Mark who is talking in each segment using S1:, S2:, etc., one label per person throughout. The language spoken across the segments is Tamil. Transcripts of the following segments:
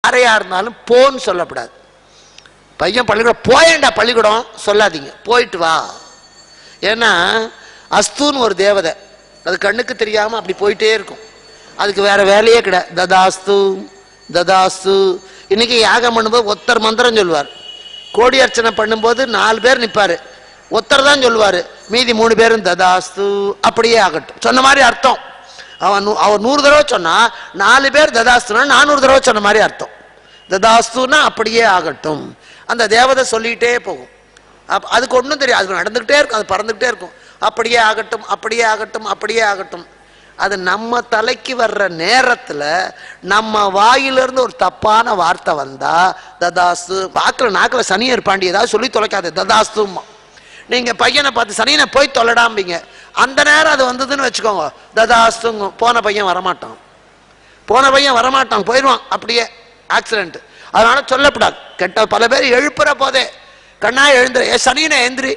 S1: யாரையா இருந்தாலும் போன்னு சொல்லப்படாது. பையன் பள்ளிக்கூடம் போயேண்டா பள்ளிக்கூடம் சொல்லாதீங்க, போயிட்டு வா. ஏன்னா அஸ்துன்னு ஒரு தேவதை, அது கண்ணுக்கு தெரியாம அப்படி போயிட்டே இருக்கும். அதுக்கு வேற வேலையே கிடையாது. ததாஸ்து ததாஸ்து. இன்னைக்கு யாகம் பண்ணும்போது ஒருத்தர் மந்திரம் சொல்லுவார். கோடி அர்ச்சனை பண்ணும்போது 4 பேர் நிற்பாரு, ஒருத்தர் தான் சொல்லுவாரு, மீதி 3 பேரும் ததாஸ்து அப்படியே ஆகட்டும் சொன்ன மாதிரி அர்த்தம். அவர் 100 தடவை சொன்னா 4 பேர் ததாஸ்துனா 400 தடவை சொன்ன மாதிரி அர்த்தம். ததாஸ்துனா அப்படியே ஆகட்டும். அந்த தேவதை சொல்லிக்கிட்டே போகும். அதுக்கு ஒன்றும் தெரியாது, அது நடந்துகிட்டே இருக்கும், அது பறந்துகிட்டே இருக்கும். அப்படியே ஆகட்டும் அப்படியே ஆகட்டும் அப்படியே ஆகட்டும். அது நம்ம தலைக்கு வர்ற நேரத்தில் நம்ம வாயிலிருந்து ஒரு தப்பான வார்த்தை வந்தா ததாஸ்து. நாக்கில் சனியை இருப்பாண்டி ஏதாவது சொல்லி தொலைக்காது ததாஸ்துமா. நீங்க பையனை பார்த்து சனியனை போய் தொலைடாம்பீங்க, அந்த நேரம் அது வந்ததுன்னு வச்சுக்கோங்க ததாஸ்துங்க. போன பையன் வரமாட்டான் போயிடுவான், அப்படியே ஆக்சிடென்ட். அதனால சொல்லப்படாது. கெட்ட பல பேர் எழுப்புற போதே கண்ணா எழுந்துரு, சனியனை எழுந்திரி.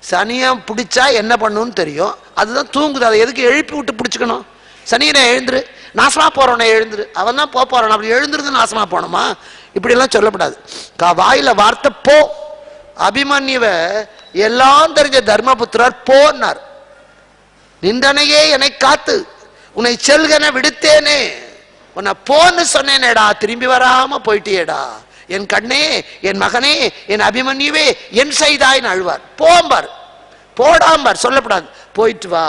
S1: சனியை பிடிச்சா என்ன பண்ணுன்னு தெரியும், அதுதான் தூங்குது. அதை எதுக்கு எழுப்பி விட்டு பிடிச்சிக்கணும்? சனியனை எழுந்துரு, நாசமா போறவனை எழுந்துரு, அவன் தான் போறான், அப்படி எழுந்துருந்து நாசமா போனோமா? இப்படி எல்லாம் சொல்லப்படாது. வாயில வார்த்தை போ. அபிமன்யுவ எல்லாம் தெரிஞ்ச தர்மபுத்திரர் போன்னார். நிந்தனையே என்னை காத்து உன்னை செல்கன விடுத்தேனே, உன்னை போன்னு சொன்னேனேடா, திரும்பி வராம போயிட்டியேடா, என் கண்ணே, என் மகனே, என் அபிமன்யுவே, என் செய்தாய்ன்னு அழுவார். போம்பார், போடாம்பார், சொல்லப்படாது. போயிட்டு வா.